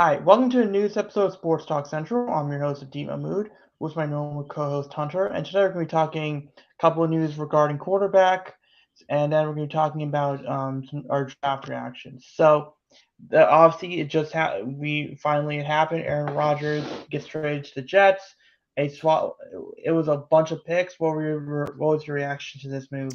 Hi, welcome to a news episode of Sports Talk Central. I'm your host, Adeem Mahmood, with my normal co-host Hunter, and today we're going to be talking a couple of news regarding quarterback, and then we're going to be talking about our draft reactions. Obviously, we finally it happened. Aaron Rodgers gets traded to the Jets. It was a bunch of picks. What was your reaction to this move?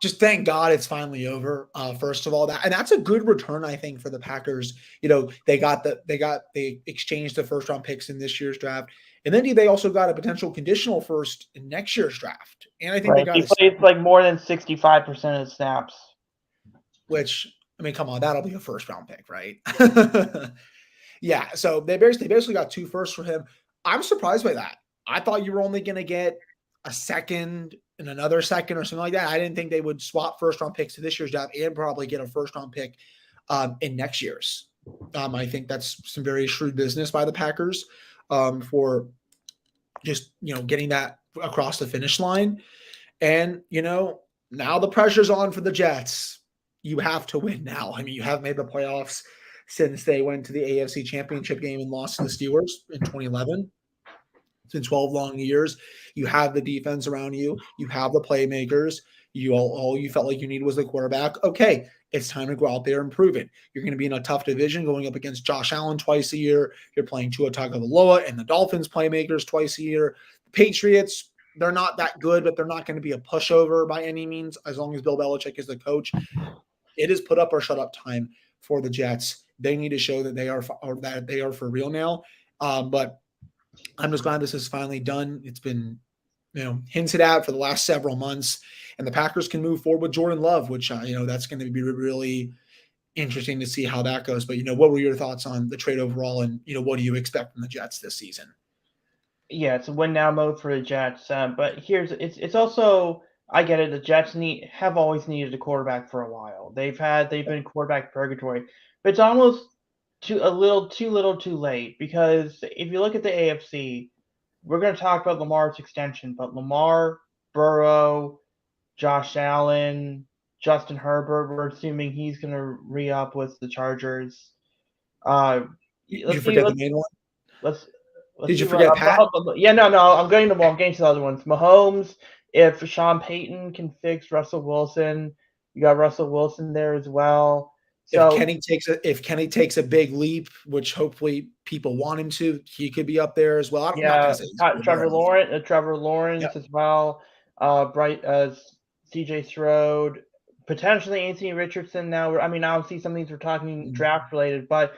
Just thank God it's finally over. First of all, that's a good return, I think, for the Packers. They exchanged the first round picks in this year's draft, and then they also got a potential conditional first in next year's draft. And I think they Right, got he a plays second, like more than 65% of the snaps. which I mean, come on, that'll be a first round pick, right? Yeah. So they basically got two firsts for him. I'm surprised by that. I thought you were only going to get a second and another second or something like that. I didn't think they would swap first round picks to this year's draft and probably get a first round pick in next year's. I think that's some very shrewd business by the Packers for just getting that across the finish line. And now the pressure's on for the Jets. You have to win now. I mean, you have made the playoffs since they went to the AFC Championship game and lost to the Steelers in 2011. It's been 12 long years. You have the defense around you. You have the playmakers. All you felt like you needed was the quarterback. Okay, it's time to go out there and prove it. You're going to be in a tough division going up against Josh Allen twice a year. You're playing Tua Tagovailoa and the Dolphins playmakers twice a year. The Patriots, they're not that good, but they're not going to be a pushover by any means as long as Bill Belichick is the coach. It is put up or shut up time for the Jets. They need to show that they are for real now. But I'm just glad this is finally done. It's been hinted at for the last several months, and the Packers can move forward with Jordan Love, which that's going to be really interesting to see how that goes. But what were your thoughts on the trade overall, and what do you expect from the Jets this season? Yeah, it's a win now mode for the Jets. But it's also I get it. The Jets have always needed a quarterback for a while. They've been quarterback purgatory, but it's almost too little too late because if you look at the AFC, we're going to talk about Lamar's extension, but Lamar, Burrow, Josh Allen, Justin Herbert, we're assuming he's going to re-up with the Chargers. Uh, Did you let's see. forget the main one? Let's let's Did see you what. forget Pat? Yeah, no. I'm getting to the other ones. Mahomes. If Sean Payton can fix Russell Wilson, you got Russell Wilson there as well. If So Kenny takes a big leap, which hopefully people want him to, he could be up there as well. I'm not going yeah, to say he's going to be there. Trevor Yep. Lawrence as well. Bright C.J. Strode, potentially Anthony Richardson. Now, I mean, obviously some of these were talking draft related, but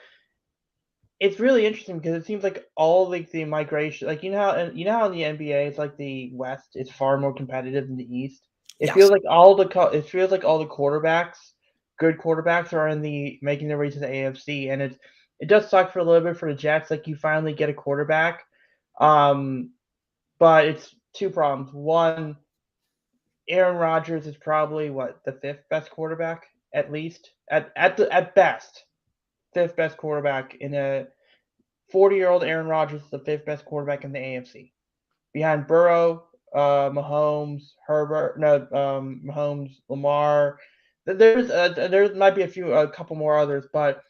it's really interesting because it seems like all like the migration, like you know how in the NBA it's like the West is far more competitive than the East. Yes. It feels like all the good quarterbacks, are in the making their way to the AFC, and it does suck for a little bit for the Jets. Like you finally get a quarterback, um, but it's two problems. One, Aaron Rodgers is probably what the fifth best quarterback at least at best fifth best quarterback in a 40-year-old Aaron Rodgers is the fifth best quarterback in the AFC, behind Burrow, Mahomes, Herbert, no, Mahomes, Lamar. There might be a couple more others, but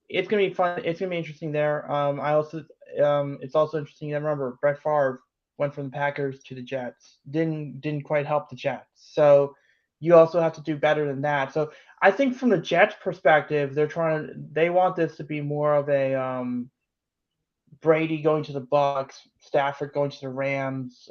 it's gonna be fun. It's gonna be interesting there. It's also interesting. I remember Brett Favre went from the Packers to the Jets. Didn't quite help the Jets. So you also have to do better than that. So I think from the Jets' perspective, they want this to be more of a Brady going to the Bucks, Stafford going to the Rams,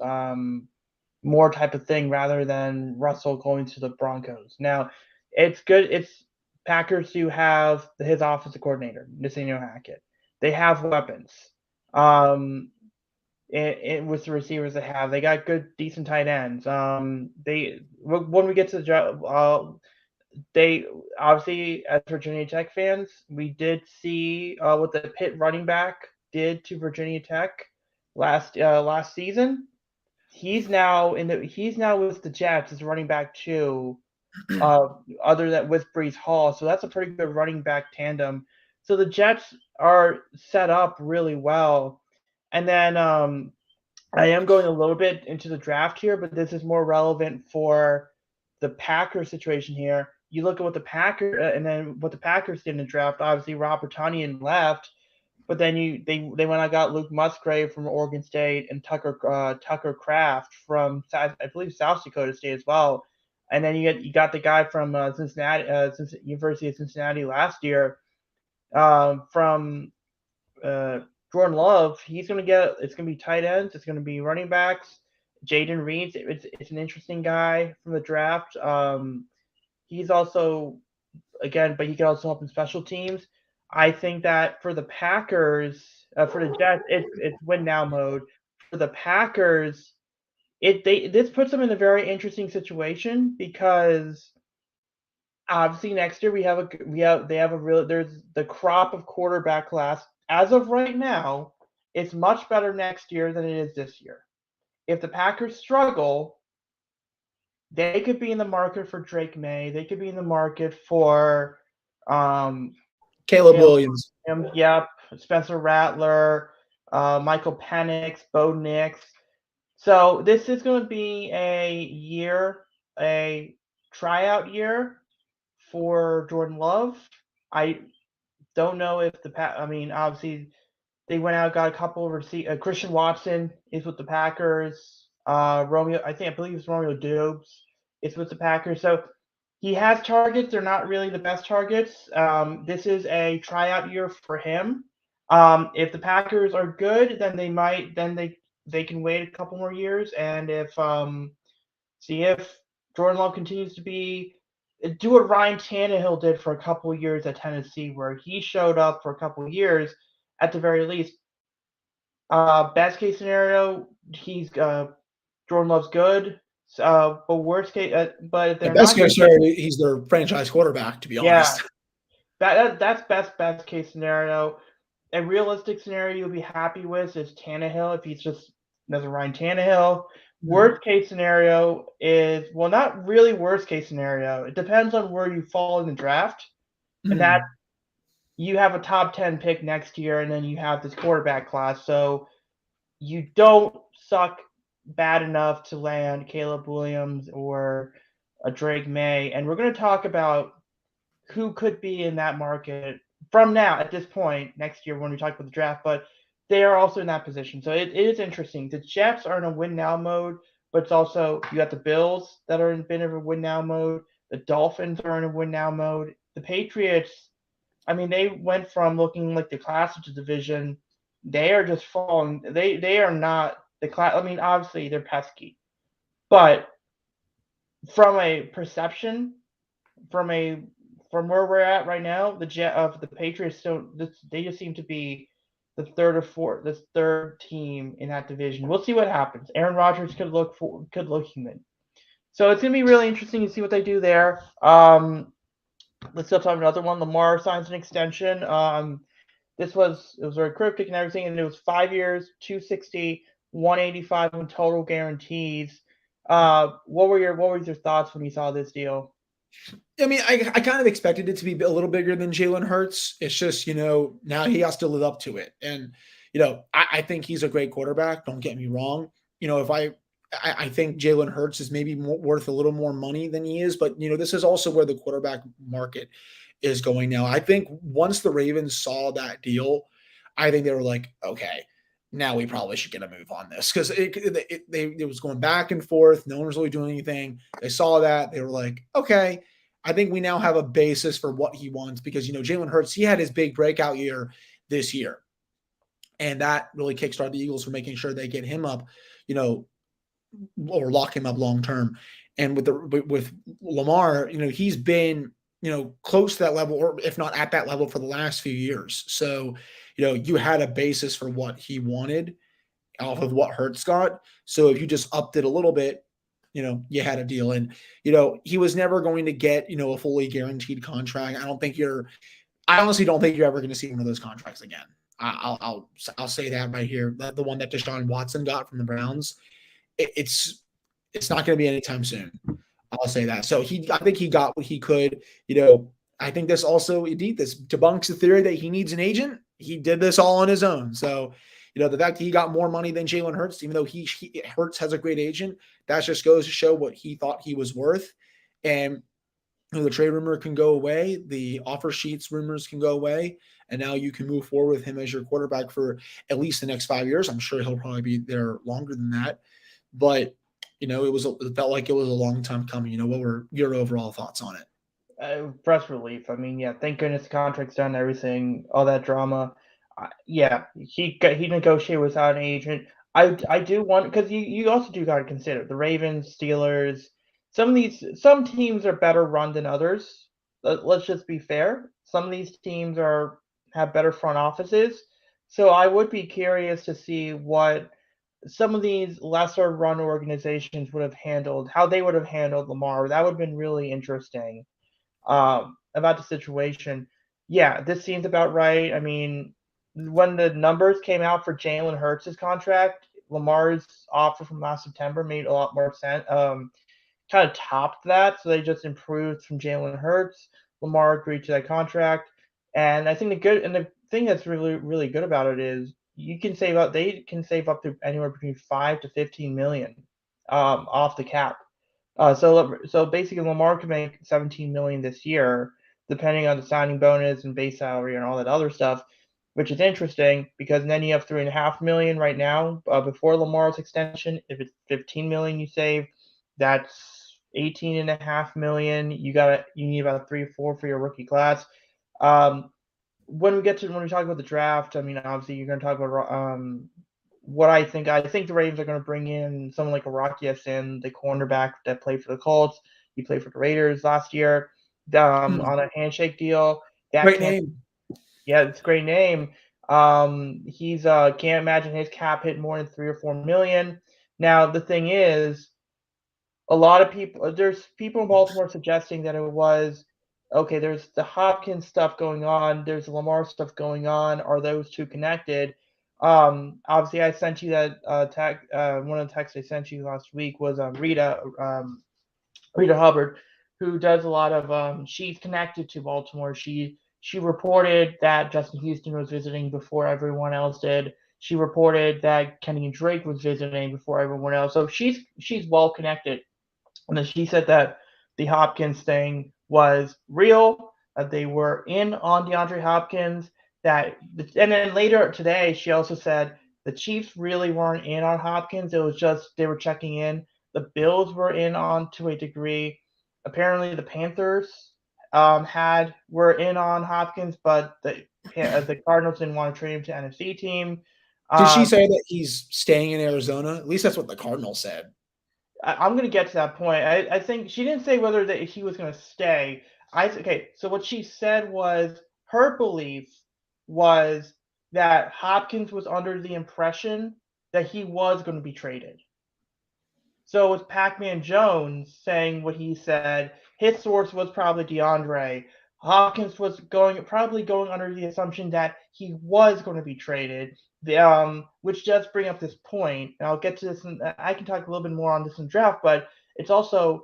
more type of thing rather than Russell going to the Broncos. Now, it's good. It's Packers who have his offensive coordinator, Nathaniel Hackett. They have weapons. Um, with the receivers they got good, decent tight ends. They when we get to the they obviously, as Virginia Tech fans, we did see what the Pitt running back did to Virginia Tech last season. He's now with the Jets as running back too. Other than with Brees Hall, so that's a pretty good running back tandem. So the Jets are set up really well, and then I am going a little bit into the draft here, but this is more relevant for the Packers situation here. You look at what the Packers did in the draft. Obviously, Robert Tonyan left. but then they went and got Luke Musgrave from Oregon State and Tucker Kraft from I believe South Dakota State as well, and then you got the guy from Cincinnati, University of Cincinnati last year, from uh, Jordan Love. He's gonna get it's gonna be tight ends, it's gonna be running backs. Jaden Reed, it's an interesting guy from the draft. He's also again, but he can also help in special teams. I think that for the Packers, for the Jets, it's win now mode. For the Packers, this puts them in a very interesting situation because obviously next year they have a real there's the crop of quarterback class as of right now. It's much better next year than it is this year. If the Packers struggle, they could be in the market for Drake May. They could be in the market for um, Caleb Caleb Williams. Williams, yep, Spencer Rattler, Michael Penix, Bo Nix. So this is going to be a tryout year for Jordan Love. I don't know if I mean, obviously they went out got a couple of Christian Watson is with the Packers. I believe it's Romeo Doubs is with the Packers. So he has targets. They're not really the best targets. This is a tryout year for him. If the Packers are good, then they can wait a couple more years, and if see if Jordan Love continues to do what Ryan Tannehill did for a couple of years at Tennessee, where he showed up for a couple of years at the very least. Best case scenario, he's Jordan Love's good. But worst case, but if The they're best not case good, scenario, he's their franchise quarterback, to be yeah, honest. that's best case scenario. A realistic scenario you'll be happy with is Tannehill if he's just another Ryan Tannehill. Mhm. Worst case scenario is well, not really worst case scenario. It depends on where you fall in the draft, and that Mhm. you have a top 10 pick next year, and then you have this quarterback class. So you don't suck bad enough to land Caleb Williams or a Drake May. And we're going to talk about who could be in that market from now at this point next year when we talk about the draft, but they are also in that position. So it is interesting. The Jets are in a win now mode, but it's also you got the Bills that are in a bit of a win now mode. The Dolphins are in a win now mode. The Patriots, I mean, they went from looking like the class of the division. They are just falling. They are not the class. I mean, obviously they're pesky, but from a perception, from a from where we're at right now, the Patriots don't. They just seem to be the third team in that division. We'll see what happens. Aaron Rodgers could look human. So it's gonna be really interesting to see what they do there. Let's still talk another one. Lamar signs an extension. It was very cryptic and everything, and it was 5 years, 260, 185 in total guarantees. What were your thoughts when you saw this deal? I mean, I kind of expected it to be a little bigger than Jalen Hurts. It's just, now he has to live up to it. And, I think he's a great quarterback. Don't get me wrong. If I think Jalen Hurts is maybe worth a little more money than he is, but, this is also where the quarterback market is going now. I think once the Ravens saw that deal, I think they were like, okay, now we probably should get a move on this because it was going back and forth. No one was really doing anything. They saw that. They were like, okay, I think we now have a basis for what he wants because, Jalen Hurts, he had his big breakout year this year. And that really kickstarted the Eagles for making sure they get him up, you know, or lock him up long term. And with Lamar, he's been, close to that level, or if not at that level for the last few years. So, you had a basis for what he wanted off of what Hurts got. So if you just upped it a little bit, you had a deal. And, he was never going to get, a fully guaranteed contract. I honestly don't think you're ever going to see one of those contracts again. I'll say that right here. The one that Deshaun Watson got from the Browns, it's not going to be anytime soon. I'll say that. So I think he got what he could. I think this debunks the theory that he needs an agent. He did this all on his own. So, the fact that he got more money than Jalen Hurts, even though Hurts has a great agent, that just goes to show what he thought he was worth. And the trade rumor can go away. The offer sheets rumors can go away. and now you can move forward with him as your quarterback for at least the next 5 years. I'm sure he'll probably be there longer than that, but it felt like it was a long time coming. What were your overall thoughts on it? Press relief. I mean, yeah, thank goodness the contract's done, everything, all that drama. Yeah, he negotiated without an agent. I do want, because you also do got to consider the Ravens, Steelers. Some teams are better run than others. Let's just be fair. Some of these teams have better front offices. So I would be curious to see what some of these lesser run organizations would have handled, how they would have handled Lamar. That would have been really interesting about the situation. Yeah, this seems about right. I mean, when the numbers came out for Jalen Hurts' contract, Lamar's offer from last September made a lot more sense. Kind of topped that, so they just improved from Jalen Hurts. Lamar agreed to that contract, and I think the thing that's really good about it is they can save up to anywhere between 5 to 15 million off the cap. So basically, Lamar can make 17 million this year, depending on the signing bonus and base salary and all that other stuff, which is interesting because then you have 3.5 million right now before Lamar's extension. If it's 15 million you save, that's 18.5 million. You need about 3 or 4 for your rookie class. Um, when we talk about the draft, I mean, obviously you're going to talk about what I think. I think the Ravens are going to bring in someone like a Rocky Sin, the cornerback that played for the Colts. He played for the Raiders last year on a handshake deal. Great name. Yeah, it's a great name. He's can't imagine his cap hit more than 3 or 4 million. Now the thing is, there's people in Baltimore suggesting that it was okay. There's the Hopkins stuff going on. There's the Lamar stuff going on. Are those two connected? Obviously, I sent you that one of the texts I sent you last week was Rita Hubbard, who does a lot of. She's connected to Baltimore. She reported that Justin Houston was visiting before everyone else did. She reported that Kenny Drake was visiting before everyone else. So she's well connected. And then she said that the Hopkins thing was real, that they were in on DeAndre Hopkins. And then later today, she also said the Chiefs really weren't in on Hopkins. It was just they were checking in. The Bills were in on to a degree. Apparently, the Panthers were in on Hopkins, but the Cardinals didn't want to trade him to NFC team. Did she say that he's staying in Arizona? At least that's what the Cardinals said. I'm going to get to that point. I think she didn't say whether that he was going to stay. Okay, so what she said was her belief was that Hopkins was under the impression that he was going to be traded. So it was Pac-Man Jones saying what he said. His source was probably DeAndre. Hopkins was probably going under the assumption that he was going to be traded. Which does bring up this point, and I'll get to this. I can talk a little bit more on this in draft, but it's also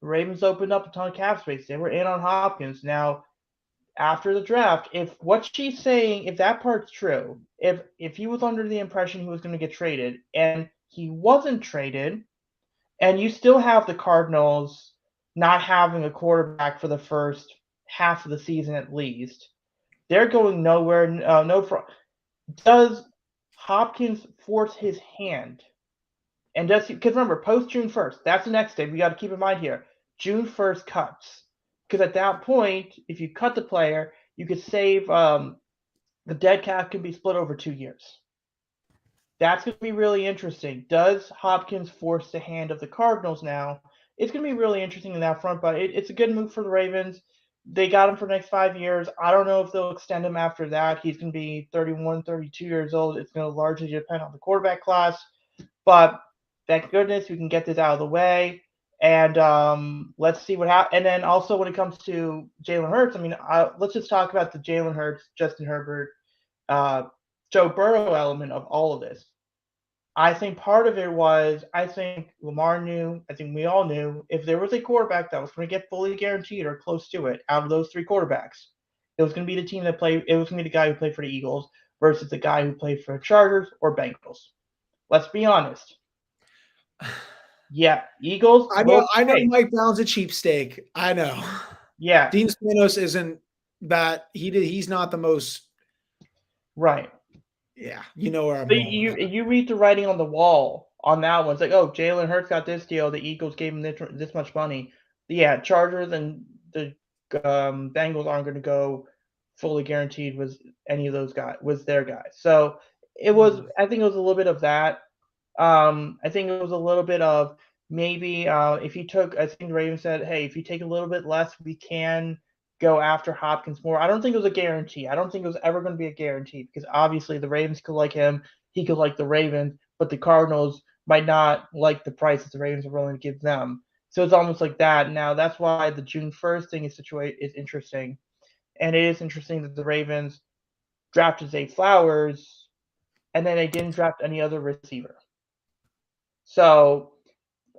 the Ravens opened up a ton of cap space. They were in on Hopkins. Now, after the draft, if what she's saying, if that part's true, if he was under the impression he was going to get traded and he wasn't traded, and you still have the Cardinals not having a quarterback for the first half of the season at least, they're going nowhere. Does Hopkins force his hand? And because remember, post June 1st, that's the next day. We got to keep in mind here. June 1st cuts. Because at that point, if you cut the player, you could save the dead cap can be split over 2 years. That's going to be really interesting. Does Hopkins force the hand of the Cardinals now? It's going to be really interesting in that front, but it's a good move for the Ravens. They got him for the next 5 years. I don't know if they'll extend him after that. He's going to be 31, 32 years old. It's going to largely depend on the quarterback class. But thank goodness we can get this out of the way. And let's see what happens. And then also when it comes to Jalen Hurts, I mean, let's just talk about the Jalen Hurts, Justin Herbert, Joe Burrow element of all of this. I think part of it was I think Lamar knew, I think we all knew, if there was a quarterback that was going to get fully guaranteed or close to it out of those 3 quarterbacks, it was going to be the team that played. It was going to be the guy who played for the Eagles versus the guy who played for the Chargers or Bengals. Let's be honest. Yeah, Eagles. I know Mike Brown's a cheapskate. I know. Yeah. Dean Spanos isn't that he's not the most. Right. Yeah, you know where I'm But going with that. you read the writing on the wall on that one. It's like, oh, Jalen Hurts got this deal. The Eagles gave him this much money. Yeah, Chargers and the Bengals aren't going to go fully guaranteed. Was any of those guys was their guys? So it was. Mhm. I think it was a little bit of that. I think it was a little bit of maybe if you took, I think the Ravens said, hey, if you take a little bit less, we can go after Hopkins more. I don't think it was a guarantee. I don't think it was ever going to be a guarantee because obviously the Ravens could like him, he could like the Ravens, but the Cardinals might not like the price that the Ravens are willing to give them. So it's almost like that. Now that's why the June 1st thing is interesting, and it is interesting that the Ravens drafted Zay Flowers and then they didn't draft any other receiver. So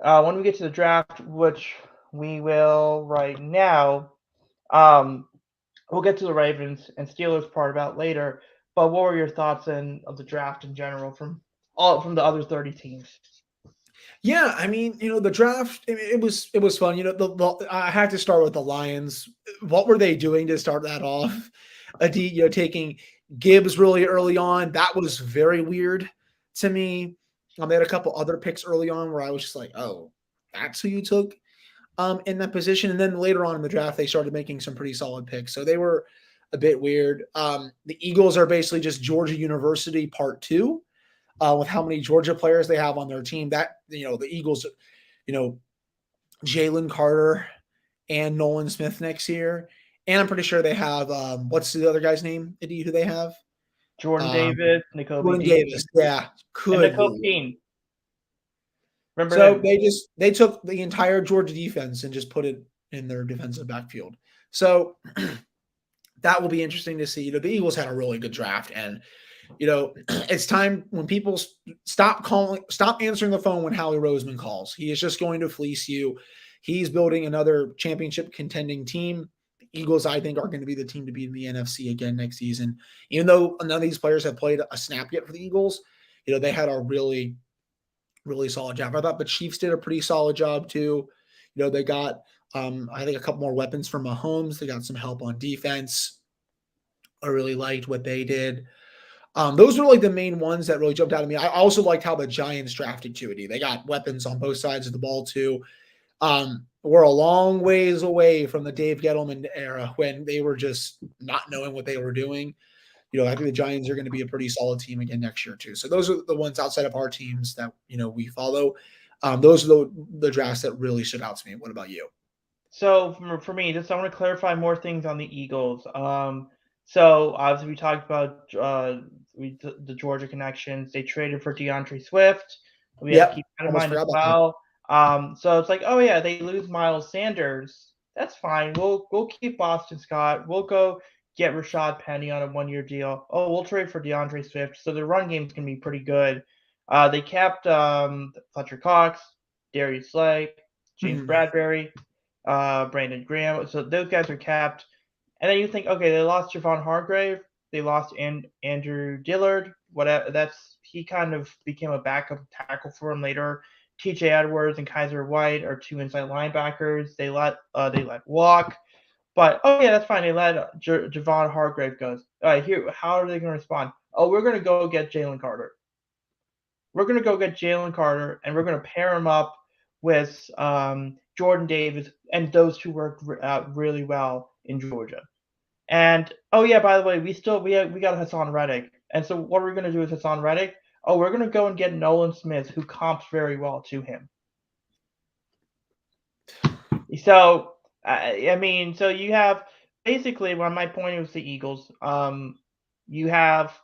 when we get to the draft, which we will right now, um, we'll get to the Ravens and Steelers part about later. But what were your thoughts of the draft in general from the other 30 teams? Yeah, I mean, the draft. It was fun. I had to start with the Lions. What were they doing to start that off? Taking Gibbs really early on. That was very weird to me. They had a couple other picks early on where I was just like, oh, that's who you took in that position. And then later on in the draft, they started making some pretty solid picks. So they were a bit weird. The Eagles are basically just Georgia University part two, with how many Georgia players they have on their team. That the Eagles, you know, Jalen Carter and Nolan Smith next year, and I'm pretty sure they have what's the other guy's name? Eddie, who they have? Jordan Um, Davis, N'Kobe Jordan Dean, Davis. Yeah, and good N'Kobe lord. Dean. Remember So him? they took the entire Georgia defense and just put it in their defensive backfield. So that will be interesting to see. The Eagles had a really good draft, and it's time when people stop answering the phone when Howie Roseman calls. He is just going to fleece you. He's building another championship contending team. The Eagles, I think, are going to be the team to beat in the NFC again next season. Even though none of these players have played a snap yet for the Eagles, they had a really, really solid job. I thought the Chiefs did a pretty solid job too. They got, I think, a couple more weapons from Mahomes. They got some help on defense. I really liked what they did. Those were like the main ones that really jumped out at me. I also liked how the Giants drafted Tuity. They got weapons on both sides of the ball too. We're a long ways away from the Dave Gettleman era when they were just not knowing what they were doing. I think the Giants are going to be a pretty solid team again next year too. So those are the ones outside of our teams that we follow. Those are the drafts that really stood out to me. What about you? So for me, just I want to clarify more things on the Eagles. So obviously we talked about the Georgia connections. They traded for DeAndre Swift. We have to Yep, keep that in almost mind as forgot about that. well. So it's like, oh yeah, they lose Miles Sanders. That's fine. We'll keep Boston Scott. We'll go get Rashad Penny on a 1 year deal. Oh, we'll trade for DeAndre Swift. So the run game's gonna be pretty good. They kept Fletcher Cox, Darius Slay, James Mhm. Bradbury, Brandon Graham. So those guys are capped. And then you think, okay, they lost Javon Hargrave, they lost Andrew Dillard. Whatever. That's he kind of became a backup tackle for him later. T.J. Edwards and Kaiser White are two inside linebackers. They let walk. But oh yeah, that's fine. They let Javon Hargrave goes. All right, here, how are they going to respond? Oh, we're going to go get Jalen Carter. We're going to go get Jalen Carter, and we're going to pair him up with Jordan Davis, and those two worked out really well in Georgia. And oh yeah, by the way, we got Hassan Reddick, and so what are we going to do with Hassan Reddick? Oh, we're going to go and get Nolan Smith, who comps very well to him. So I mean, so you have basically, when my point was the Eagles. You have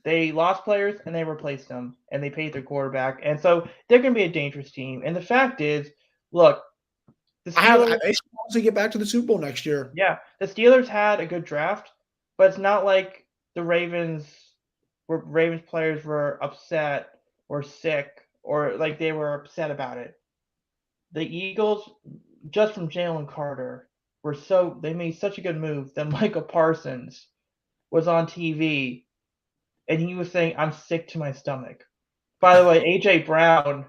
they lost players and they replaced them, and they paid their quarterback, and so they're going to be a dangerous team. And the fact is, look, the Steelers, They should also get back to the Super Bowl next year. yeah, the Steelers had a good draft, but it's not like the Ravens players were upset or sick or like they were upset about it. The Eagles, just from Jalen Carter, they made such a good move that Michael Parsons was on TV and he was saying, "I'm sick to my stomach." By the way, AJ Brown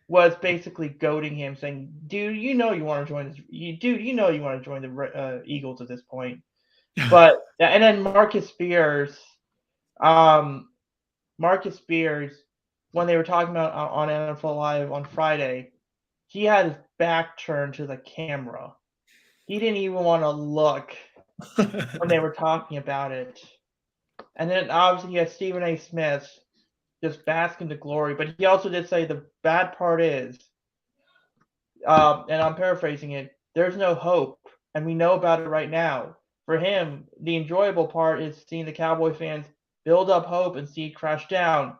was basically goading him, saying, "Dude, you know you want to join this. Dude, you know you want to join the Eagles at this point." But and then um, Marcus Spears, when they were talking about on NFL Live on Friday, he had his back turned to the camera. He didn't even want to look when they were talking about it. And then obviously you had Stephen A. Smith just bask into glory. But he also did say the bad part is, and I'm paraphrasing it, there's no hope, and we know about it right now. For him, the enjoyable part is seeing the Cowboy fans build up hope and see it crash down.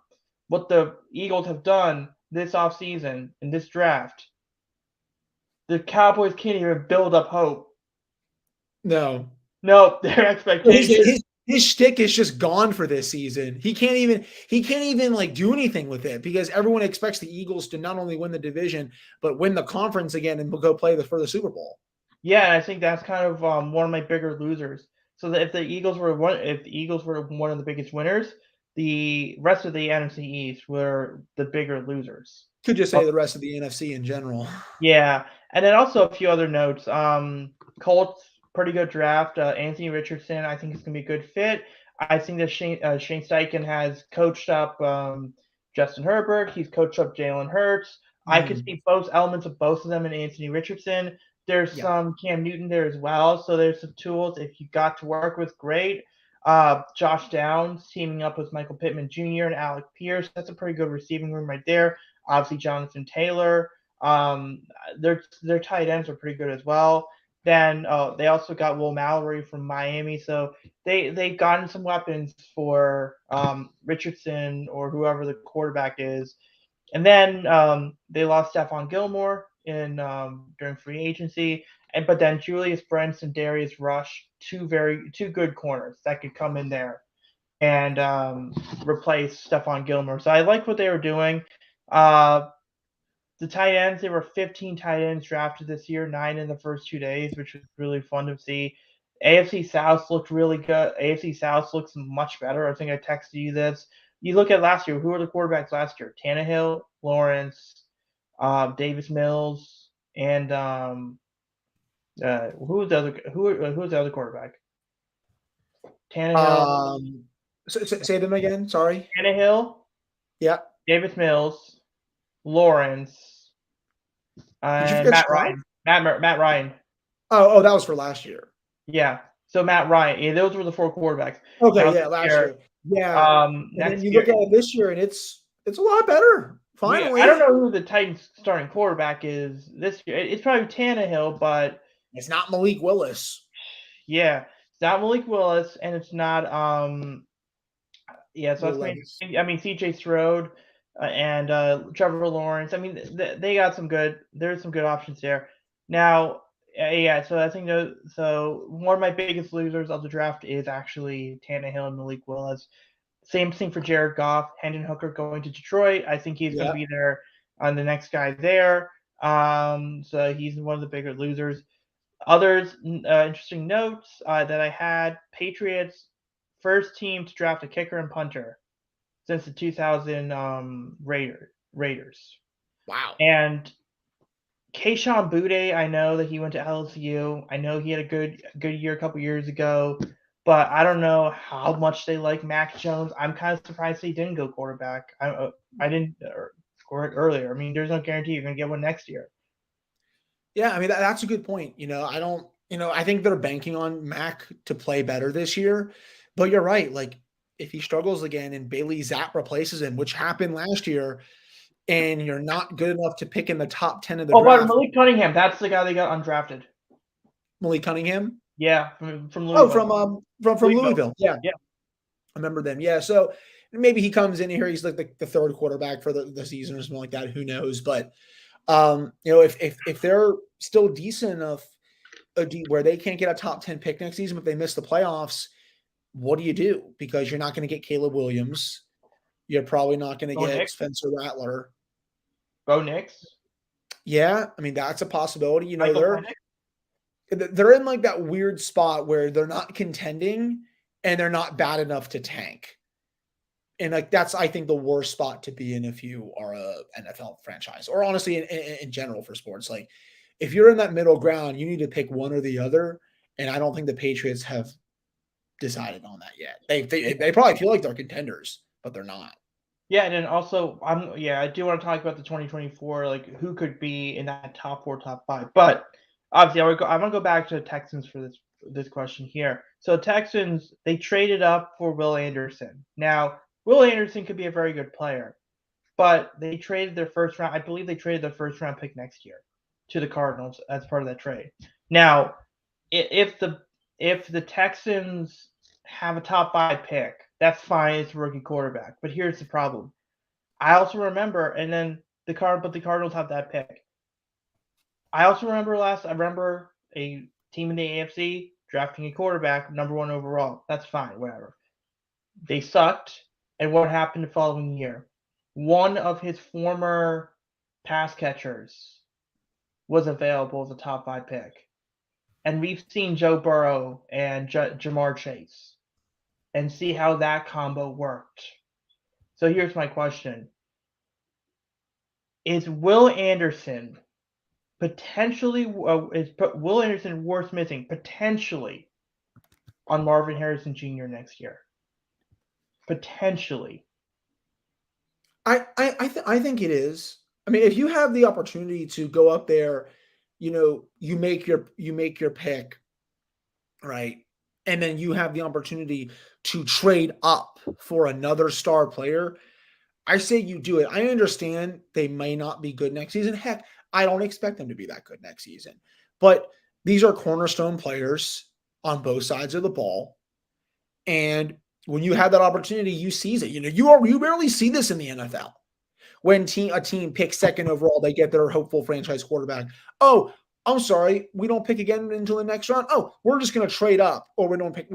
What the Eagles have done this offseason in this draft, the Cowboys can't even build up hope. No. No, their His expectations. his his shtick is just gone for this season. He can't even like do anything with it because everyone expects the Eagles to not only win the division but win the conference again and go play for the Super Bowl. Yeah, I think that's kind of one of my bigger losers. So that if the Eagles were one of the biggest winners, the rest of the NFC East were the bigger losers. Could just say the rest of the NFC in general. Yeah, and then also a few other notes. Colts pretty good draft. Anthony Richardson, I think is going to be a good fit. I think that Shane Steichen has coached up Justin Herbert. He's coached up Jalen Hurts. I could Mm, see both elements of both of them in Anthony Richardson. There's yeah. some Cam Newton there as well, so there's some tools if you got to work with. Great. Josh Downs teaming up with Michael Pittman Jr. and Alec Pierce. That's a pretty good receiving room right there. Obviously, Jonathan Taylor. Um, their tight ends are pretty good as well. Then they also got Will Mallory from Miami, so they've gotten some weapons for Richardson or whoever the quarterback is. And then they lost Stephon Gilmore in during free agency, and but then Julius Brents and Darius Rush, two good corners that could come in there and replace Stephon Gilmore. So I like what they were doing. Uh, the tight ends, there were 15 tight ends drafted this year, 9 in the first 2 days, which was really fun to see. AFC South looked really good. AFC South looks much better. I think I texted you this. You look at last year. Who were the quarterbacks last year? Tannehill, Lawrence, Davis Mills, and who was the other? Who was the other quarterback? Tannehill, Say them again. Sorry. Tannehill, Yeah. Davis Mills, Lawrence, Did you and forget Matt Stroud? Ryan. Matt Ryan. Oh, that was for last year. Yeah. So Matt Ryan. Yeah, those were the 4 quarterbacks. Okay, Now yeah, this last year, year. Yeah. And then next you year, look at it this year and it's a lot better. I don't Finally. know who the Titans starting quarterback is this year. It's probably Tannehill, but It's not Malik Willis. yeah, it's not Malik Willis, and it's not yeah. So Will that's made. Levis. I mean, C.J. Strode and Trevor Lawrence. I mean, they got some good. There's some good options there. Now, yeah. So I think so. One of my biggest losers of the draft is actually Tannehill and Malik Willis. Same thing for Jared Goff, Hendon Hooker going to Detroit. I think he's going to Yeah. be there on the next guy there. So he's one of the bigger losers. Others interesting notes that I had: Patriots first team to draft a kicker and punter since the 2000 Raiders. Wow. And Kayshon Boutte, I know that he went to LSU. I know he had a good year a couple years ago, but I don't know how much they like Mac Jones. I'm kind of surprised he didn't go quarterback. I didn't score it earlier. I mean, there's no guarantee you're going to get one next year. Yeah, I mean that's a good point. I think they're banking on Mac to play better this year. But you're right. Like if he struggles again and Bailey Zapp replaces him, which happened last year, and you're not good enough to pick in the top 10 of the Oh, but draft, Malik Cunningham, that's the guy they got undrafted. Malik Cunningham. Yeah, from Oh, Louisville. from Louisville. Louisville. Yeah, Yeah. I remember them. Yeah. So maybe he comes in here, he's like the third quarterback for the season or something like that. Who knows? But if they're still decent enough where they can't get a top 10 pick next season, but they miss the playoffs, what do you do? Because you're not going to get Caleb Williams. You're probably not going to Go get Knicks. Spencer Rattler. Go Knicks. Yeah, I mean that's a possibility. Michael Penix. They're in like that weird spot where they're not contending and they're not bad enough to tank. And like that's I think the worst spot to be in if you are a NFL franchise or honestly in general for sports. Like if you're in that middle ground, you need to pick one or the other. And I don't think the Patriots have decided on that yet. They probably feel like they're contenders, but they're not. Yeah, and then also I do want to talk about the 2024, like who could be in that top 4, top 5. But obviously I'm gonna go back to the Texans for this question here. So Texans, they traded up for Will Anderson. Now, Will Anderson could be a very good player, but they traded their first round. I believe they traded their first round pick next year to the Cardinals as part of that trade. Now, if the Texans have a top 5 pick, that's fine. It's a rookie quarterback. But here's the problem. I also remember, and then the Cardinals have that pick. I also remember I remember a team in the AFC drafting a quarterback, number 1 overall. That's fine, whatever. They sucked, and what happened the following year? One of his former pass catchers was available as a top 5 pick. And we've seen Joe Burrow and Jamar Chase and see how that combo worked. So here's my question. Is Will Anderson worth missing potentially on Marvin Harrison Jr. next year? Potentially. I think it is. I mean, if you have the opportunity to go up there, you make your pick, right? And then you have the opportunity to trade up for another star player. I say you do it. I understand they may not be good next season. Heck, I don't expect them to be that good next season. But these are cornerstone players on both sides of the ball. And when you have that opportunity, you seize it. You rarely see this in the NFL. When a team picks second overall, they get their hopeful franchise quarterback. Oh, I'm sorry, we don't pick again until the next round. Oh, we're just going to trade up, or we don't pick.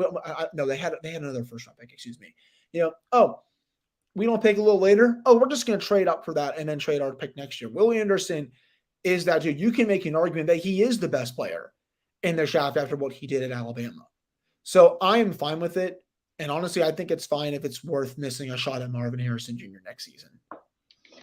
No, they had another first round pick. Excuse me. Oh, we don't pick a little later. Oh, we're just going to trade up for that and then trade our pick next year. Willie Anderson is that dude. You can make an argument that he is the best player in the draft after what he did at Alabama. So I am fine with it. And honestly, I think it's fine if it's worth missing a shot at Marvin Harrison Jr. next season.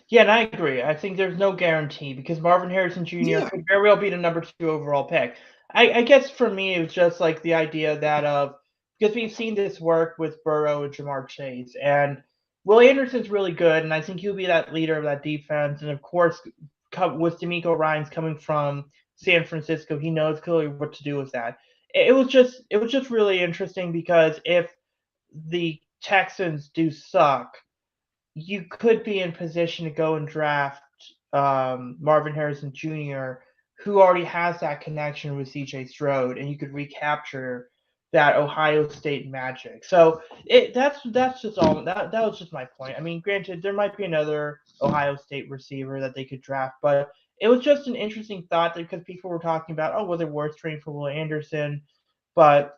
Yeah, and I agree. I think there's no guarantee because Marvin Harrison Jr. could very well be the number 2 overall pick. I guess for me, it was just like the idea that because we've seen this work with Burrow and Jamar Chase, and Will Anderson's really good, and I think he'll be that leader of that defense. And of course, with D'Amico Ryans coming from San Francisco, he knows clearly what to do with that. It was just really interesting because if the Texans do suck, you could be in position to go and draft Marvin Harrison Jr., who already has that connection with CJ Stroud, and you could recapture that Ohio State magic. So that's just all. That was just my point. I mean, granted, there might be another Ohio State receiver that they could draft, but it was just an interesting thought because people were talking about, oh, was it worth trading for Will Anderson? But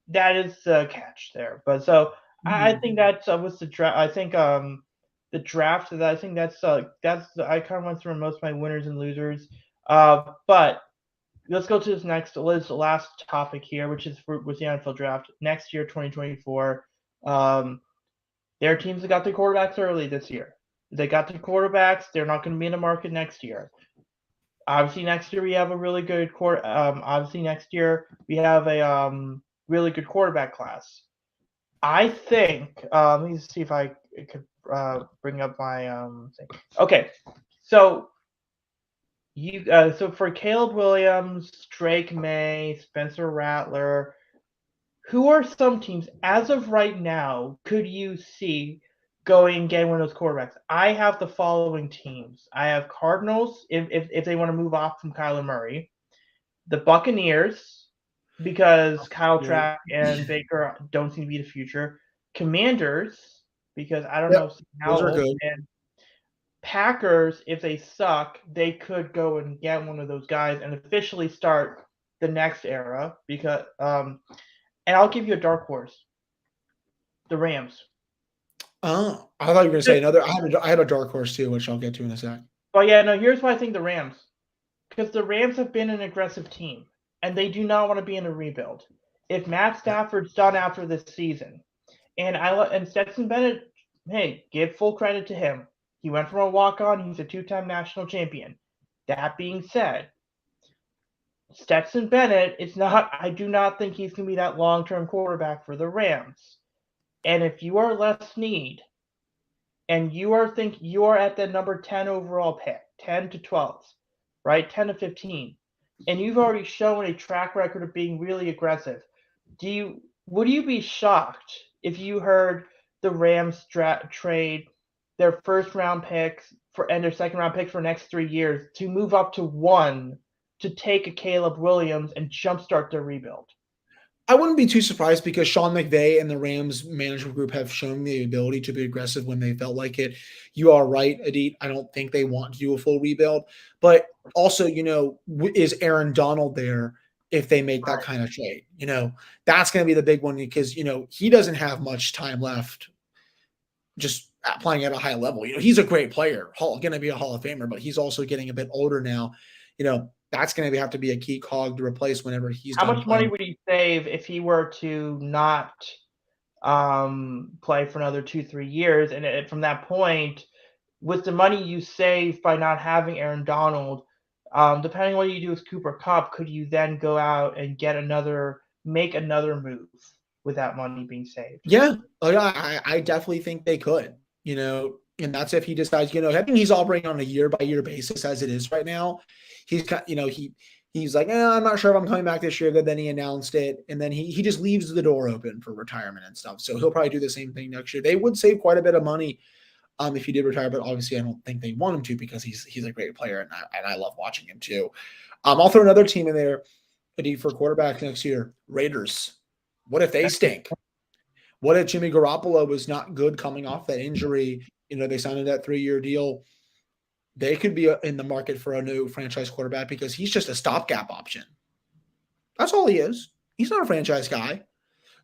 that is the catch there. But so I think that was the draft. I think the draft. I think that's I kind of went through most of my winners and losers. But let's go to this last topic here, which is with the NFL draft next year, 2024. There are teams that got their quarterbacks early this year. They got their quarterbacks. They're not going to be in the market next year. Obviously, next year we have a really good obviously next year we have a really good quarterback class. I think. Let me see if I could bring up my thing. Okay, so so for Caleb Williams, Drake May, Spencer Rattler, who are some teams as of right now could you see going and getting one of those quarterbacks? I have the following teams. I have Cardinals if they want to move off from Kyler Murray, the Buccaneers because Kyle Trask and Baker don't seem to be the future. Commanders because I don't know how those are good. And Packers, if they suck, they could go and get one of those guys and officially start the next era because and I'll give you a dark horse. The Rams. Oh, I thought you were going to say another. I had a dark horse too, which I'll get to in a sec. But yeah, no, here's why I think the Rams. Because the Rams have been an aggressive team, and they do not want to be in a rebuild. If Matt Stafford's done after this season, and Stetson Bennett, hey, give full credit to him. He went from a walk-on. He's a 2-time national champion. That being said, Stetson Bennett is not. I do not think he's going to be that long-term quarterback for the Rams. And if you are Les Snead, and you are at the number 10 overall pick, 10 to 12, right? 10 to 15, and you've already shown a track record of being really aggressive. Would you be shocked if you heard the Rams trade their first round picks and their second round picks for the next 3 years to move up to one to take a Caleb Williams and jumpstart their rebuild? I wouldn't be too surprised because Sean McVay and the Rams management group have shown the ability to be aggressive when they felt like it. You are right, Adit. I don't think they want to do a full rebuild. But also, is Aaron Donald there if they make that Right. kind of trade? That's going to be the big one because, he doesn't have much time left just playing at a high level. He's a great player, going to be a Hall of Famer, but he's also getting a bit older now. That's going to have to be a key cog to replace whenever he's How done much money playing. would he save if he were to not play for another 2-3 years? And from that point, with the money you save by not having Aaron Donald, depending on what you do with Cooper Kupp, could you then go out and make another move with that money being saved? Yeah. Oh, yeah. I definitely think they could, and that's if he decides, I think he's operating on a year by year basis as it is right now. He's got, he's like, I'm not sure if I'm coming back this year. But then he announced it. And then he just leaves the door open for retirement and stuff. So he'll probably do the same thing next year. They would save quite a bit of money if he did retire, but obviously I don't think they want him to because he's a great player and I love watching him too. I'll throw another team in there, Adi, for quarterback next year. Raiders. What if they stink? What if Jimmy Garoppolo was not good coming off that injury? They signed that 3-year deal. They could be in the market for a new franchise quarterback because he's just a stopgap option. That's all he is. He's not a franchise guy.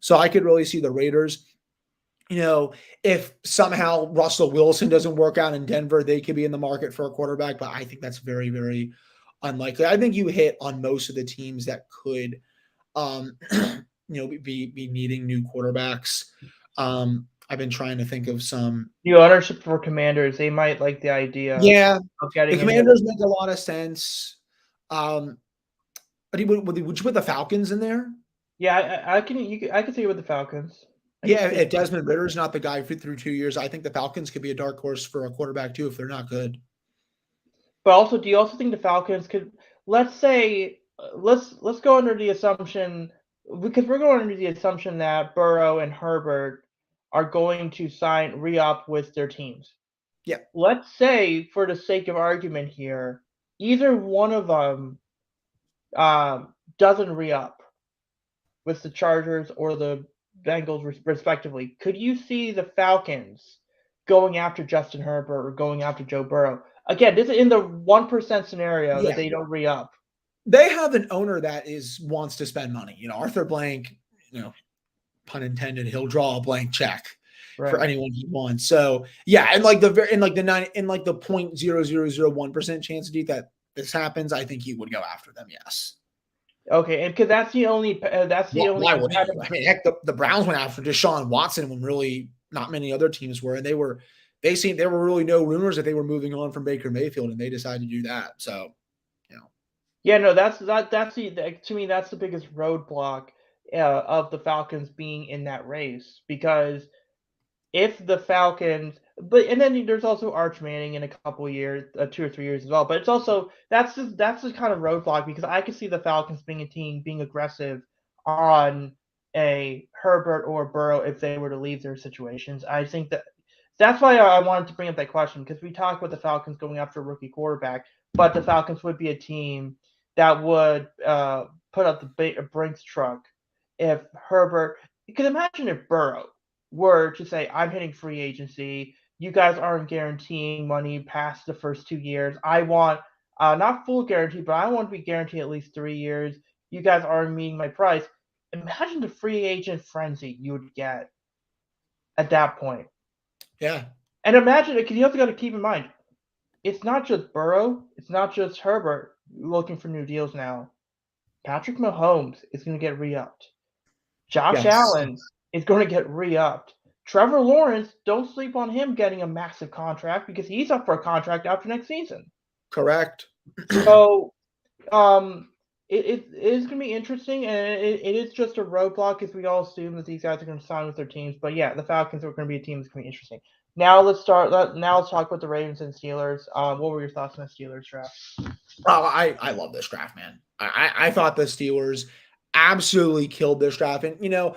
So I could really see the Raiders. If somehow Russell Wilson doesn't work out in Denver, they could be in the market for a quarterback, but I think that's very, very unlikely. I think you hit on most of the teams that could be needing new quarterbacks. I've been trying to think of some. New ownership for Commanders, they might like the idea Yeah, of the getting another. Commanders make a lot of sense. But would you put the Falcons in there? Yeah, I can see it with the Falcons. Yeah, if Desmond Ritter's not the guy through 2 years, I think the Falcons could be a dark horse for a quarterback too if they're not good. But also, do you also think the Falcons could? Let's say, let's go under the assumption, because we're going under the assumption that Burrow and Herbert are going to re-up with their teams. Yeah. Let's say, for the sake of argument here, either one of them doesn't re-up with the Chargers or the Bengals, respectively. Could you see the Falcons going after Justin Herbert or going after Joe Burrow? Again, this is in the 1% scenario that they don't re-up. They have an owner that wants to spend money. Arthur Blank, pun intended, he'll draw a blank check for anyone he wants. So yeah, and like the 0.0001% chance that this happens, I think he would go after them. Yes. Okay, and because that's the only Why would he? I mean, heck, the Browns went after Deshaun Watson when really not many other teams were, and there were really no rumors that they were moving on from Baker Mayfield, and they decided to do that. So, yeah, no, that's to me that's the biggest roadblock of the Falcons being in that race, because if the Falcons, and then there's also Arch Manning in a couple of years, 2 or 3 years as well. But it's also that's the kind of roadblock, because I could see the Falcons being a team being aggressive on a Herbert or Burrow if they were to leave their situations. I think that's why I wanted to bring up that question, because we talked about the Falcons going after a rookie quarterback, but the Falcons would be a team that would put up the Brinks truck if Herbert. You can imagine if Burrow were to say, I'm hitting free agency, you guys aren't guaranteeing money past the first 2 years. I want not full guarantee, but I want to be guaranteed at least 3 years. You guys aren't meeting my price. Imagine the free agent frenzy you would get at that point. Yeah. And imagine, because you also got to keep in mind, it's not just Burrow, it's not just Herbert looking for new deals now. Patrick Mahomes is going to get re-upped. Josh Allen is going to get re-upped. Trevor Lawrence, don't sleep on him getting a massive contract, because he's up for a contract after next season. Correct. So, it is going to be interesting, and it is just a roadblock if we all assume that these guys are going to sign with their teams. But yeah, the Falcons are going to be a team that's going to be interesting. Now let's start. Now let's talk about the Ravens and Steelers. What were your thoughts on the Steelers draft? Oh, I love this draft, man. I thought the Steelers absolutely killed this draft. And,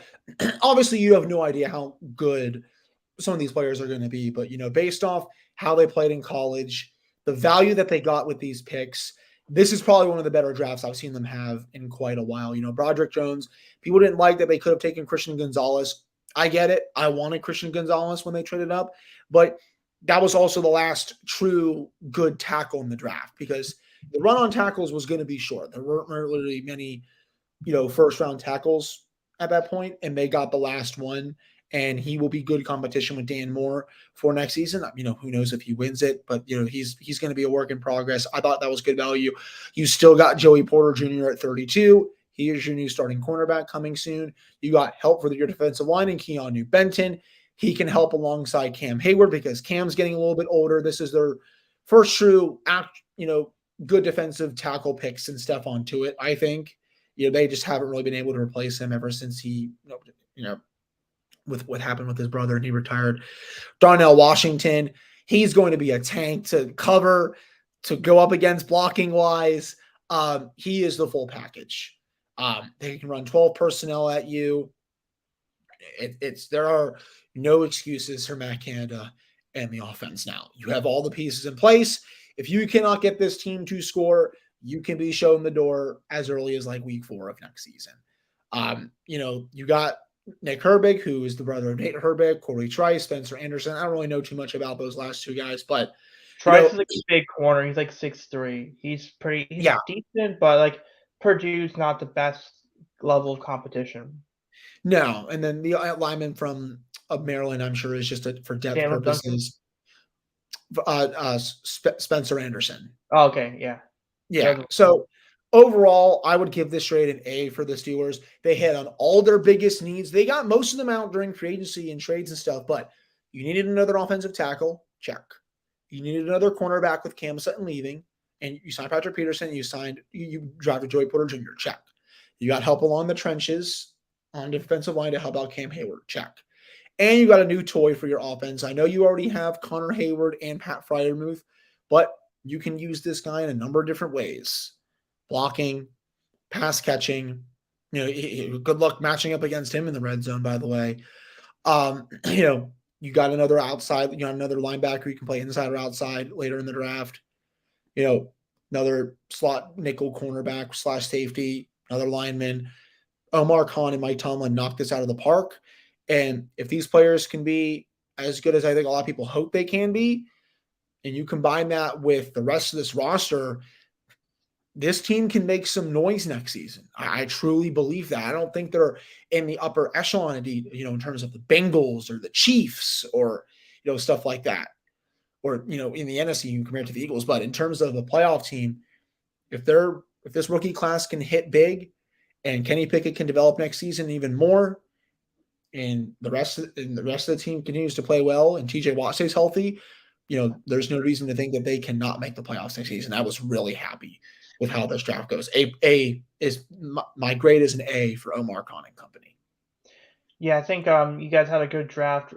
obviously you have no idea how good some of these players are going to be, but, based off how they played in college, the value that they got with these picks, this is probably one of the better drafts I've seen them have in quite a while. Broderick Jones, people didn't like that they could have taken Christian Gonzalez. I get it. I wanted Christian Gonzalez when they traded up, but that was also the last true good tackle in the draft because the run on tackles was going to be short. There weren't really many, first round tackles at that point, and they got the last one. And he will be good competition with Dan Moore for next season. Who knows if he wins it, but he's going to be a work in progress. I thought that was good value. You still got Joey Porter Jr. at 32. He is your new starting cornerback coming soon. You got help for your defensive line and Keanu Benton. He can help alongside Cam Hayward because Cam's getting a little bit older. This is their first true good defensive tackle pick since Stephon Tuitt, I think. They just haven't really been able to replace him ever since he, with what happened with his brother and he retired. Darnell Washington, he's going to be a tank to cover, to go up against blocking wise. He is the full package. They can run 12 personnel at you. There are no excuses for Matt Canada and the offense now. You have all the pieces in place. If you cannot get this team to score, you can be shown the door as early as like week 4 of next season. You got Nick Herbig, who is the brother of Nate Herbig, Corey Trice, Spencer Anderson. I don't really know too much about those last two guys, but Trice is like a big corner. He's like 6'3". He's decent, but like Purdue's not the best level of competition. No, and then the lineman from Maryland, I'm sure, is just for depth purposes. Spencer Anderson. Oh, okay, yeah. Yeah. So overall, I would give this trade an A for the Steelers. They hit on all their biggest needs. They got most of them out during free agency and trades and stuff, but you needed another offensive tackle. Check. You needed another cornerback with Cam Sutton leaving, and you signed Patrick Peterson. You drafted Joey Porter Jr. Check. You got help along the trenches on defensive line to help out Cam Hayward. Check. And you got a new toy for your offense. I know you already have Connor Hayward and Pat Freiermuth, but you can use this guy in a number of different ways. Blocking, pass catching. Good luck matching up against him in the red zone, by the way. You got another outside, another linebacker you can play inside or outside later in the draft. Another slot nickel cornerback / safety, another lineman. Omar Khan and Mike Tomlin knocked this out of the park. And if these players can be as good as I think a lot of people hope they can be, and you combine that with the rest of this roster, this team can make some noise next season. I truly believe that. I don't think they're in the upper echelon, in terms of the Bengals or the Chiefs or, stuff like that. Or, in the NFC compared to the Eagles. But in terms of the playoff team, if this rookie class can hit big and Kenny Pickett can develop next season even more, and the rest of the team continues to play well and TJ Watt stays healthy, there's no reason to think that they cannot make the playoffs next season. I was really happy with how this draft goes. A is my grade is an A for Omar Khan and company. Yeah, I think you guys had a good draft.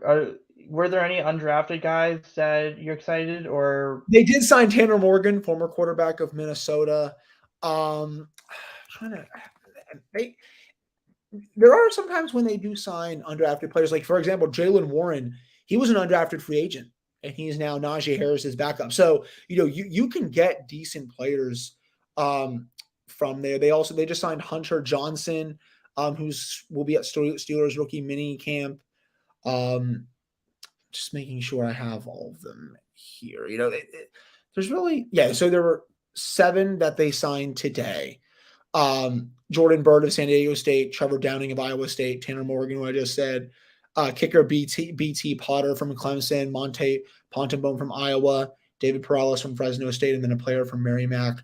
Were there any undrafted guys that you're excited or? They did sign Tanner Morgan, former quarterback of Minnesota. There are sometimes when they do sign undrafted players, like for example, Jaylen Warren, he was an undrafted free agent and he's now Najee Harris's backup. So, you can get decent players from there. They just signed Hunter Johnson, will be at Steelers rookie mini camp. Just making sure I have all of them here. There's really, so there were 7 that they signed today. Jordan Byrd of San Diego State, Trevor Downing of Iowa State, Tanner Morgan, who I just said, kicker BT Potter from Clemson, Monte Pontenboom from Iowa, David Perales from Fresno State, and then a player from Merrimack.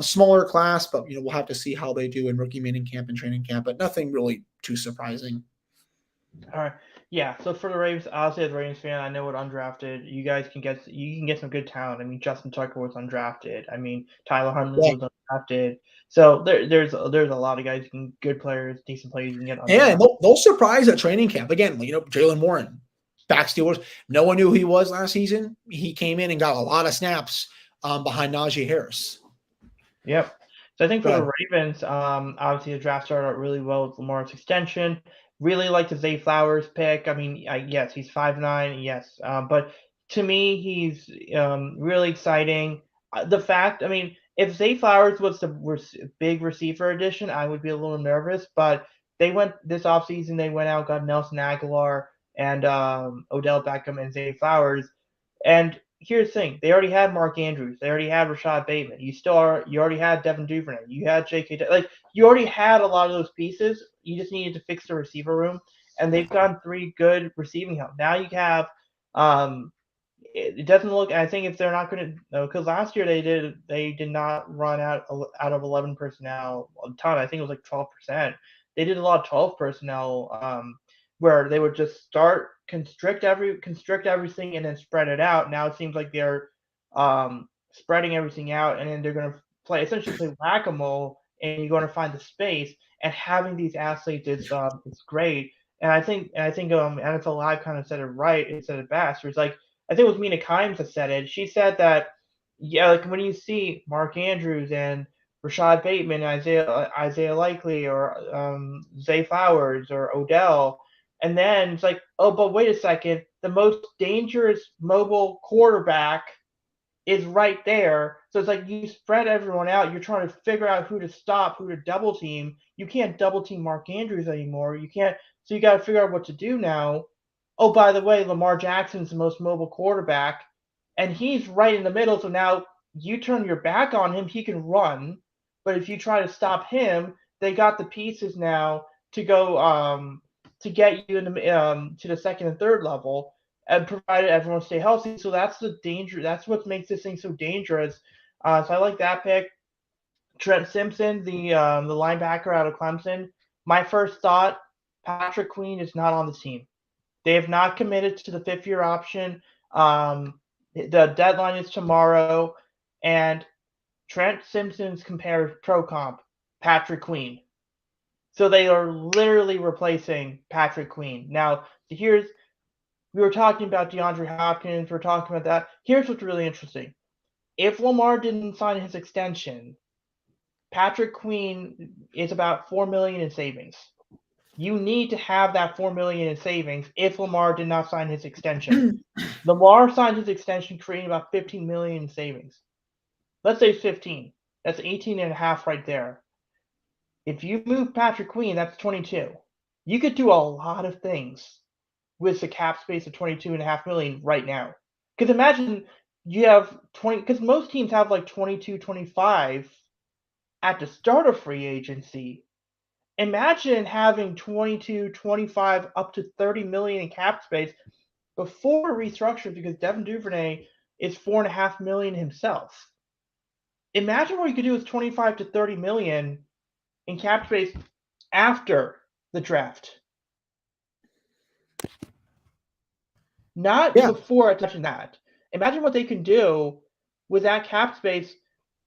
Smaller class, but we'll have to see how they do in rookie minicamp and training camp, but nothing really too surprising. All right. Yeah, so for the Ravens, obviously as a Ravens fan, I know what undrafted. You can get some good talent. I mean, Justin Tucker was undrafted. I mean, Tyler Huntley Yeah. was undrafted. So there's a lot of guys, good players, decent players you can get And undrafted. they'll surprise at training camp. Again, Jalen Warren, back Steelers. No one knew who he was last season. He came in and got a lot of snaps behind Najee Harris. Yep. So I think Go for the ahead. Ravens, obviously the draft started out really well with Lamar's extension. Really like the Zay Flowers pick. I mean, yes, he's 5'9", yes, but to me, he's really exciting. The fact, I mean, if Zay Flowers was the big receiver addition, I would be a little nervous. But they went this offseason, they went out, got Nelson Aguilar and Odell Beckham and Zay Flowers. And here's the thing: they already had Mark Andrews, they already had Rashad Bateman. You already had Devin Duvernay, you had J.K. Like you already had a lot of those pieces. You just needed to fix the receiver room, and they've gotten three good receiving help. Now you have, it doesn't look. I think if they're not going to, because last year they did not run out of 11 personnel a ton. I think it was like 12%. They did a lot of 12 personnel, where they would just start constrict everything and then spread it out. Now it seems like they're spreading everything out, and then they're going to essentially play whack a mole, and you're going to find the space. And having these athletes is great. And I think NFL Live kind of said it right. It said it best. It was like, I think it was Mina Kimes that said it. She said that, yeah, like when you see Mark Andrews and Rashad Bateman, Isaiah Likely, or Zay Flowers or Odell, and then it's like, oh, but wait a second, the most dangerous mobile quarterback is right there. So it's like you spread everyone out. You're trying to figure out who to stop, who to double team. You can't double team Mark Andrews anymore. You can't. So you got to figure out what to do now. Oh, by the way, Lamar Jackson's the most mobile quarterback, and he's right in the middle. So now you turn your back on him, he can run. But if you try to stop him, they got the pieces now to go to get you in to the second and third level, and provided everyone stay healthy. So that's the danger. That's what makes this thing so dangerous. So I like that pick. Trent Simpson, the linebacker out of Clemson. My first thought: Patrick Queen is not on the team. They have not committed to the fifth-year option. The deadline is tomorrow, and Trent Simpson's compared pro comp Patrick Queen. So they are literally replacing Patrick Queen. Now, here's we were talking about DeAndre Hopkins. We're talking about that. Here's what's really interesting. If Lamar didn't sign his extension, Patrick Queen is about $4 million in savings. You need to have that $4 million in savings if Lamar did not sign his extension. Lamar signed his extension, creating about $15 million in savings. Let's say 15. That's 18 and a half right there. If you move Patrick Queen, that's 22. You could do a lot of things with the cap space of 22.5 million right now. Because imagine you have 20, because most teams have like 22, 25 at the start of free agency. Imagine having 22, 25, up to 30 million in cap space before restructure, because Devin Duvernay is 4.5 million himself. Imagine what you could do with 25 to 30 million in cap space after the draft. Not Yeah. before attaching that. Imagine what they can do with that cap space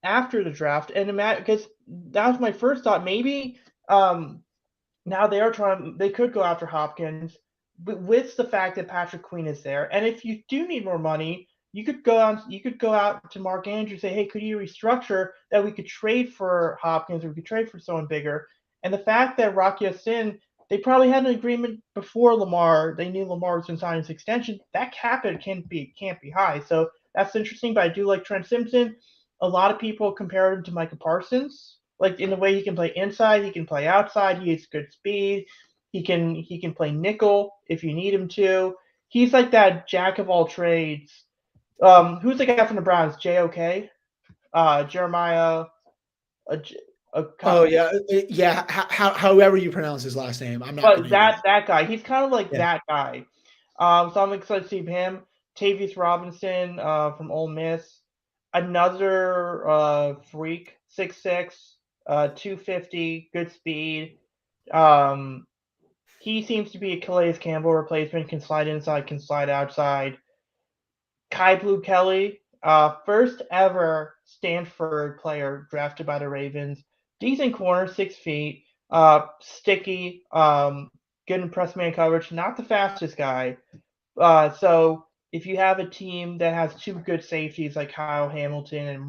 after the draft, and imagine, because that was my first thought. Maybe now they could go after Hopkins, but with the fact that Patrick Queen is there, and if you do need more money, you could go out to Mark Andrews, say, hey, could you restructure that we could trade for Hopkins, or we could trade for someone bigger. And the fact that Rock Ya-Sin, they probably had an agreement before Lamar. They knew Lamar was going to sign his extension. That cap it can't be high. So that's interesting. But I do like Trent Simpson. A lot of people compare him to Micah Parsons, like in the way he can play inside, he can play outside. He has good speed. He can play nickel if you need him to. He's like that jack of all trades. Who's the guy from the Browns? JOK, Jeremiah. Uh, Oh yeah, yeah. However you pronounce his last name, I'm not going but to even. that guy, he's kind of like Yeah. that guy. So I'm excited to see him. Tavius Robinson from Ole Miss, another freak, 6'6", 250, good speed. Um, he seems to be a Calais Campbell replacement. Can slide inside, can slide outside. Kai Blue Kelly, first ever Stanford player drafted by the Ravens. Decent corner, 6 feet, sticky, good in press man coverage. Not the fastest guy. So if you have a team that has two good safeties like Kyle Hamilton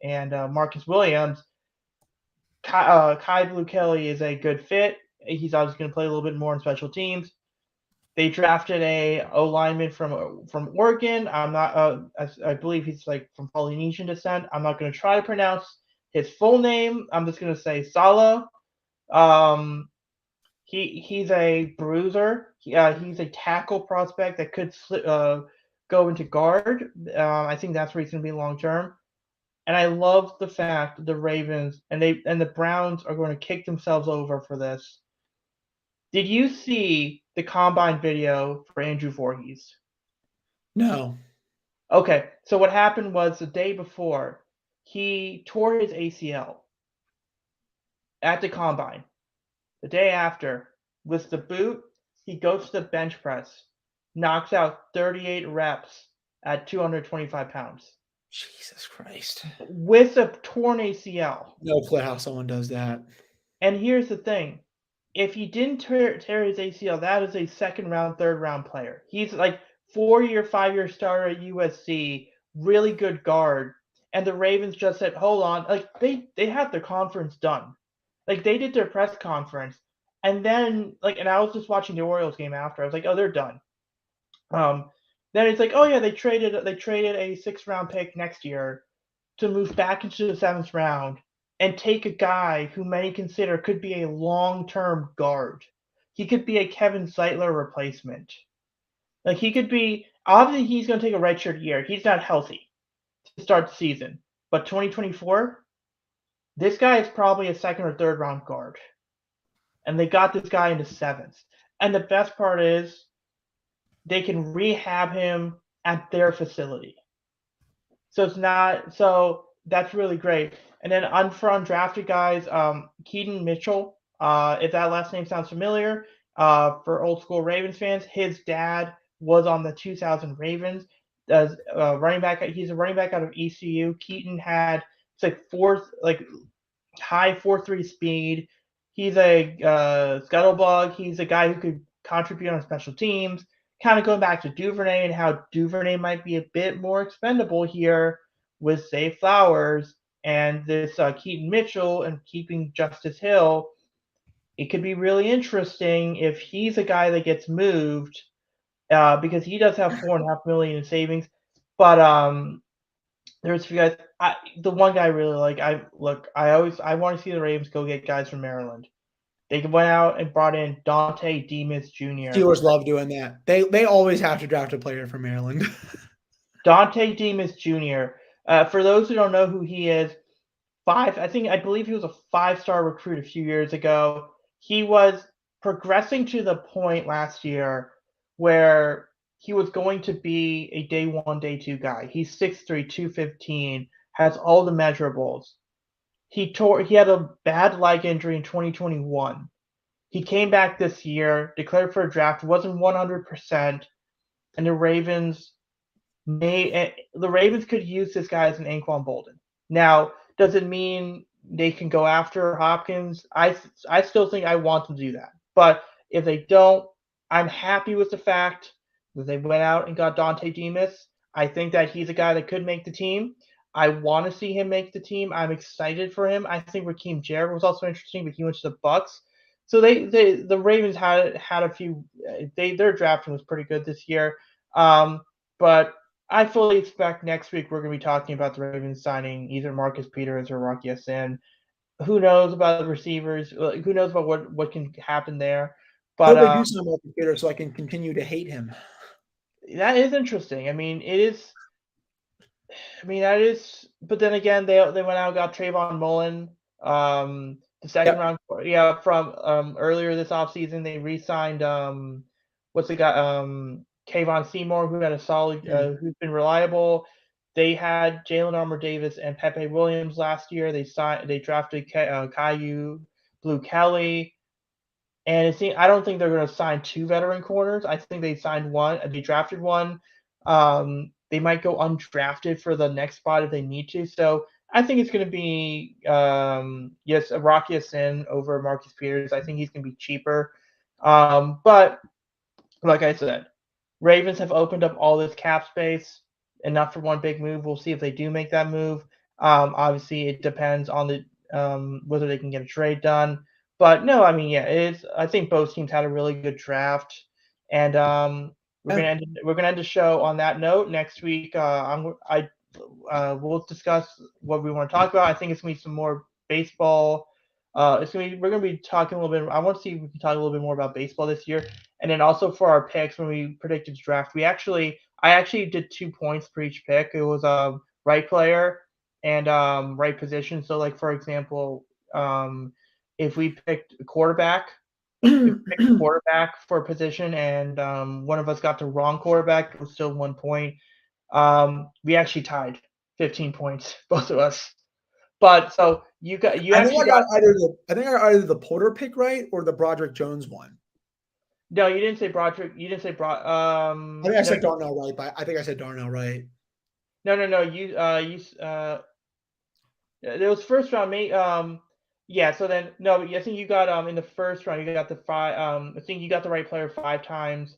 and Marcus Williams, Kai Blue Kelly is a good fit. He's obviously going to play a little bit more in special teams. They drafted a O lineman from Oregon. I'm not. I believe he's like from Polynesian descent. I'm not going to try to pronounce his full name. I'm just going to say Sala. Um, he's a bruiser. He's a tackle prospect that could go into guard. I think that's where he's going to be long term. And I love the fact that the Ravens and the Browns are going to kick themselves over for this. Did you see the combine video for Andrew Voorhees? No. Okay, so what happened was the day before, he tore his ACL at the combine. The day after, with the boot, he goes to the bench press, knocks out 38 reps at 225 pounds Jesus Christ. with a torn ACL. No clue how someone does that. And here's the thing. If he didn't tear his ACL, that is a second round, third round player. He's like 4-year, 5-year starter at USC, really good guard. And the Ravens just said, hold on. Like they had their conference done. Like they did their press conference. And then and I was just watching the Orioles game after. I was like, oh, they're done. Then it's like, oh yeah, they traded a 6th-round pick next year to move back into the 7th round and take a guy who many consider could be a long-term guard. He could be a Kevin Zeitler replacement. Like he could be. Obviously, he's going to take a redshirt year. He's not healthy to start the season. But 2024, this guy is probably a 2nd or 3rd round guard, and they got this guy in the 7th. And the best part is they can rehab him at their facility. So it's not so that's really great. And then for undrafted guys, Keaton Mitchell, if that last name sounds familiar, for old school Ravens fans, his dad was on the 2000 Ravens as running back. He's a running back out of ECU. Keaton had it's like high 4.3 speed. He's a scuttlebug. He's a guy who could contribute on special teams. Kind of going back to Duvernay and how Duvernay might be a bit more expendable here with Zay Flowers and this Keaton Mitchell and keeping Justice Hill. It could be really interesting if he's a guy that gets moved because he does have $4.5 million in savings. But there's a few guys. The one guy I really like. I want to see the Ravens go get guys from Maryland. They went out and brought in Dante Demas Jr. Steelers love doing that. They always have to draft a player from Maryland. Dante Demas Jr. For those who don't know who he is, I believe he was a 5-star recruit a few years ago. He was progressing to the point last year where he was going to be a day 1, day 2 guy. He's 6'3", 215, has all the measurables. He had a bad leg injury in 2021. He came back this year, declared for a draft, wasn't 100%, and the Ravens could use this guy as an Anquan Bolden. Now, does it mean they can go after Hopkins? I still think I want them to do that. But if they don't, I'm happy with the fact that they went out and got Dante Demas. I think that he's a guy that could make the team. I want to see him make the team. I'm excited for him. I think Raheem Jarrett was also interesting, but he went to the Bucks. So the Ravens had a few. Their drafting was pretty good this year. But I fully expect next week we're going to be talking about the Ravens signing either Marcus Peters or Rock Ya-Sin. Who knows about the receivers? Who knows about what can happen there? But Hope they do sign Marcus Peters so I can continue to hate him. That is interesting. I mean, it is. I mean, that is. But then again, they went out and got Trayvon Mullen, the second round. Yeah, from earlier this offseason, they re-signed what's the guy Kayvon Seymour, who had a solid, who's been reliable. They had Jalen Armour Davis and Pepe Williams last year. They drafted Caillou Blue Kelly. And I don't think they're going to sign 2 veteran corners. I think they signed one. They drafted one. They might go undrafted for the next spot if they need to. So I think it's going to be yes, a Rocky Sin over Marcus Peters. I think he's going to be cheaper. But like I said, Ravens have opened up all this cap space, enough for one big move. We'll see if they do make that move. Obviously, it depends on the whether they can get a trade done. But no, I mean, yeah, it's. I think both teams had a really good draft, and Yeah. we're gonna end the show on that note. Next week, we'll discuss what we want to talk about. I think it's gonna be some more baseball. We're gonna be talking a little bit. I want to see if we can talk a little bit more about baseball this year, and then also for our picks when we predicted the draft, I actually did 2 points for each pick. It was right player and right position. So like for example, if we picked a quarterback, if we picked a quarterback for a position and one of us got the wrong quarterback, it was still 1 point. We actually tied 15 points, both of us. But so you I think actually I got got either the Porter pick right or the Broderick Jones one. no, you didn't say Broderick. You didn't say I think I no, said Darnell right, but I think I said Darnell right. no. There was first round, mate. Yeah. So then, no, I think you got in the first round. You got the five. I think you got the right player 5 times.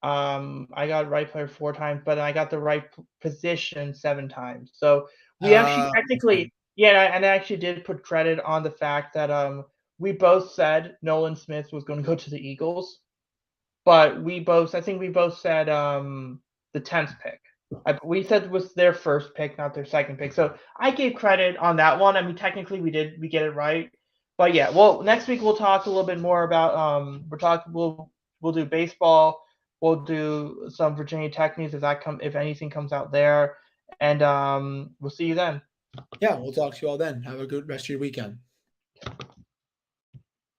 I got right player 4 times, but I got the right position 7 times. So we actually Okay. technically, yeah, and I actually did put credit on the fact that we both said Nolan Smith was going to go to the Eagles, but I think we both said the 10th pick. We said it was their first pick, not their second pick. So I gave credit on that one. I mean, technically we get it right. But yeah, well, next week we'll talk a little bit more about we'll do baseball. We'll do some Virginia Tech news if anything comes out there, and we'll see you then. Yeah, we'll talk to you all then. Have a good rest of your weekend.